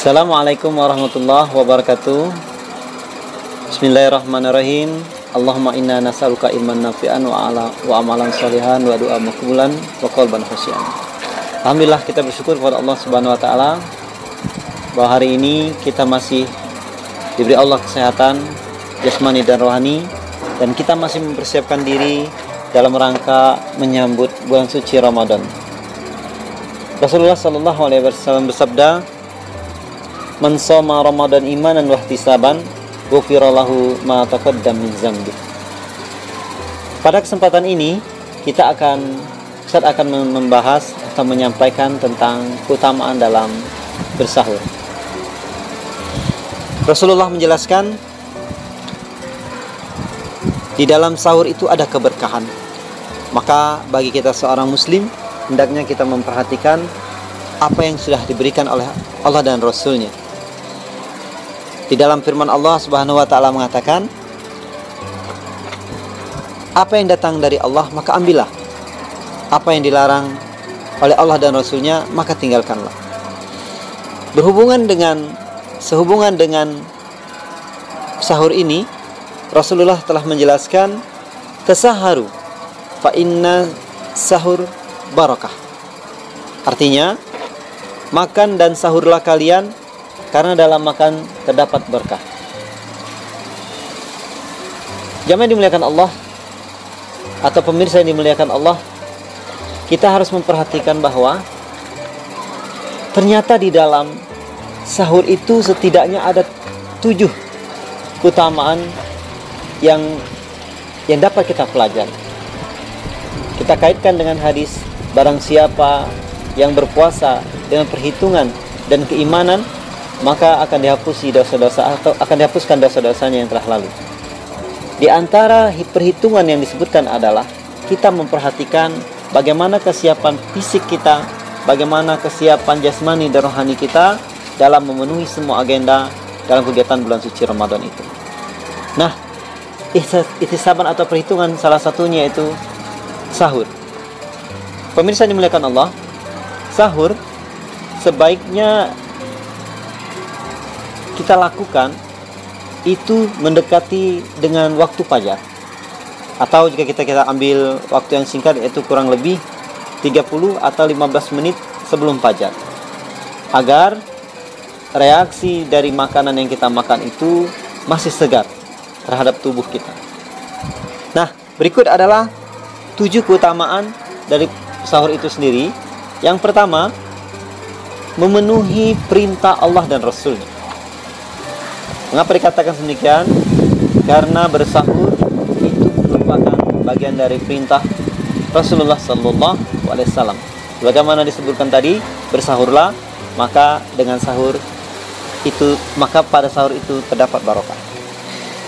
Assalamualaikum warahmatullahi wabarakatuh. Bismillahirrahmanirrahim. Allahumma inna nas'aluka ilman nafi'an wa amalan sholihan wa du'a makbulan wa qalban khusyan. Alhamdulillah, kita bersyukur kepada Allah Subhanahu wa taala bahwa hari ini kita masih diberi Allah kesehatan jasmani dan rohani, dan kita masih mempersiapkan diri dalam rangka menyambut bulan suci Ramadan. Rasulullah sallallahu alaihi wasallam bersabda, "Man shoma Ramadan imanan wa ihtisaban, ghufira lahu ma taqaddam min dzambi." Pada kesempatan ini Ustaz akan membahas atau menyampaikan tentang keutamaan dalam bersahur. Rasulullah menjelaskan di dalam sahur itu ada keberkahan. Maka bagi kita seorang muslim, hendaknya kita memperhatikan apa yang sudah diberikan oleh Allah dan Rasul-Nya. Di dalam firman Allah Subhanahu wa taala mengatakan, apa yang datang dari Allah maka ambillah, apa yang dilarang oleh Allah dan Rasul-Nya maka tinggalkanlah. Sehubungan dengan sahur ini, Rasulullah telah menjelaskan, tasaharu fa inna sahur barakah. Artinya, makan dan sahurlah kalian, karena dalam makan terdapat berkah. Jamaah dimuliakan Allah, atau pemirsa yang dimuliakan Allah, kita harus memperhatikan bahwa ternyata di dalam sahur itu setidaknya ada 7 keutamaan yang dapat kita pelajari. Kita kaitkan dengan hadis, barang siapa yang berpuasa dengan perhitungan dan keimanan, maka akan dihapuskan dosa-dosanya yang telah lalu. Di antara perhitungan yang disebutkan adalah kita memperhatikan bagaimana kesiapan fisik kita, bagaimana kesiapan jasmani dan rohani kita dalam memenuhi semua agenda dalam kegiatan bulan suci Ramadan itu. Nah, ihtisaban atau perhitungan salah satunya itu sahur. Pemirsa dimuliakan Allah, sahur sebaiknya kita lakukan itu mendekati dengan waktu fajar, atau jika kita ambil waktu yang singkat, yaitu kurang lebih 30 atau 15 menit sebelum fajar, agar reaksi dari makanan yang kita makan itu masih segar terhadap tubuh kita. Nah, berikut adalah 7 keutamaan dari sahur itu sendiri. Yang pertama, memenuhi perintah Allah dan Rasul. Mengapa dikatakan demikian? Karena bersahur itu merupakan bagian dari perintah Rasulullah sallallahu alaihi wasallam. Bagaimana disebutkan tadi, bersahurlah, maka dengan sahur itu, maka pada sahur itu terdapat barokah.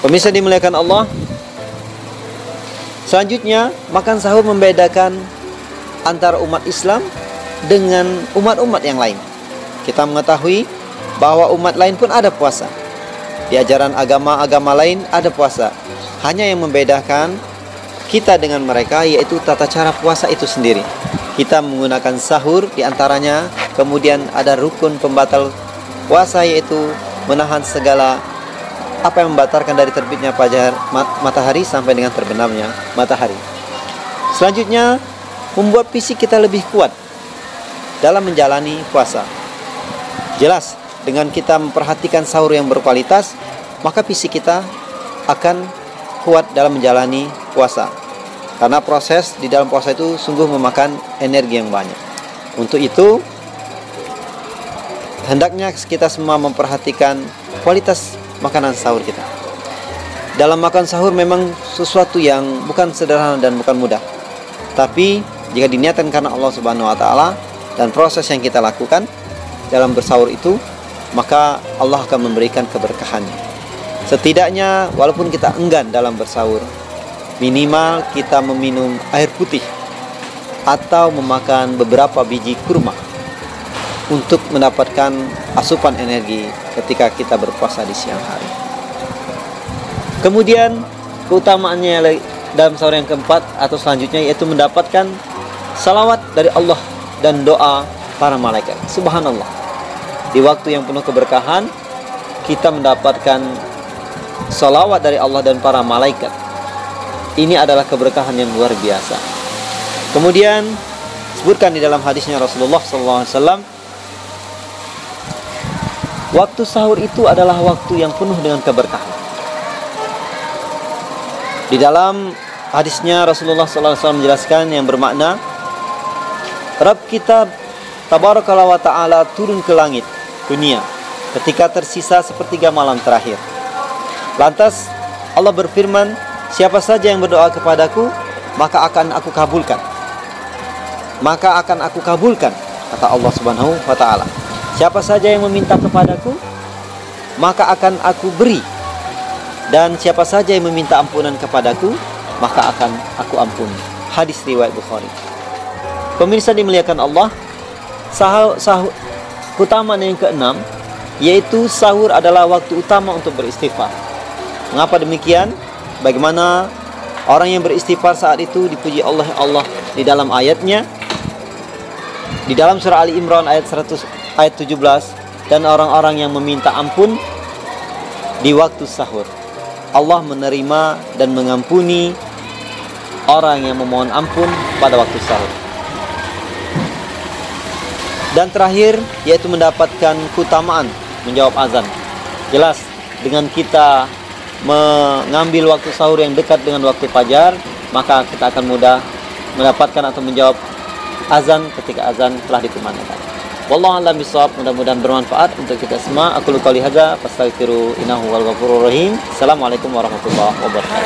Pemirsa dimuliakan Allah, selanjutnya, makan sahur membedakan antara umat Islam dengan umat-umat yang lain. Kita mengetahui bahwa umat lain pun ada puasa. Di ajaran agama-agama lain ada puasa. Hanya yang membedakan kita dengan mereka yaitu tata cara puasa itu sendiri. Kita menggunakan sahur diantaranya, kemudian ada rukun pembatal puasa yaitu menahan segala apa yang membatalkan dari terbitnya matahari sampai dengan terbenamnya matahari. Selanjutnya, membuat fisik kita lebih kuat dalam menjalani puasa. Jelas, dengan kita memperhatikan sahur yang berkualitas, maka fisik kita akan kuat dalam menjalani puasa. Karena proses di dalam puasa itu sungguh memakan energi yang banyak. Untuk itu, hendaknya kita semua memperhatikan kualitas makanan sahur kita. Dalam makan sahur memang sesuatu yang bukan sederhana dan bukan mudah. Tapi jika diniatkan karena Allah Subhanahu wa taala dan proses yang kita lakukan dalam bersahur itu, maka Allah akan memberikan keberkahannya. Setidaknya walaupun kita enggan dalam bersahur, minimal kita meminum air putih atau memakan beberapa biji kurma untuk mendapatkan asupan energi ketika kita berpuasa di siang hari. Kemudian keutamaannya dalam sahur yang keempat atau selanjutnya yaitu mendapatkan salawat dari Allah dan doa para malaikat. Subhanallah. di waktu yang penuh keberkahan, kita mendapatkan salawat dari Allah dan para malaikat. Ini adalah keberkahan yang luar biasa. Kemudian sebutkan di dalam hadisnya Rasulullah SAW, waktu sahur itu adalah waktu yang penuh dengan keberkahan. Di dalam hadisnya Rasulullah SAW menjelaskan yang bermakna, Rabb kita Tabaraka wa ta'ala turun ke langit dunia ketika tersisa sepertiga malam terakhir. Lantas Allah berfirman, siapa saja yang berdoa kepadaku, maka akan aku kabulkan. Maka akan aku kabulkan, kata Allah Subhanahu wa ta'ala. Siapa saja yang meminta kepadaku, maka akan aku beri. Dan siapa saja yang meminta ampunan kepadaku, maka akan aku ampuni. Hadis riwayat Bukhari. Pemirsa dimuliakan Allah, sahur keutamaan yang keenam, yaitu sahur adalah waktu utama untuk beristighfar. Mengapa demikian? Bagaimana orang yang beristighfar saat itu dipuji oleh Allah di dalam ayatnya, di dalam surah Ali Imran ayat 17, dan orang-orang yang meminta ampun di waktu sahur, Allah menerima dan mengampuni orang yang memohon ampun pada waktu sahur. Dan terakhir, yaitu mendapatkan keutamaan menjawab azan. Jelas, dengan kita mengambil waktu sahur yang dekat dengan waktu fajar, maka kita akan mudah mendapatkan atau menjawab azan ketika azan telah dikumandangkan. Wallahu a'lam bishawab. Mudah-mudahan bermanfaat untuk kita semua. Aku qouli hadza fastaghfiru innahu wal ghafurur rahim. Assalamualaikum warahmatullahi wabarakatuh.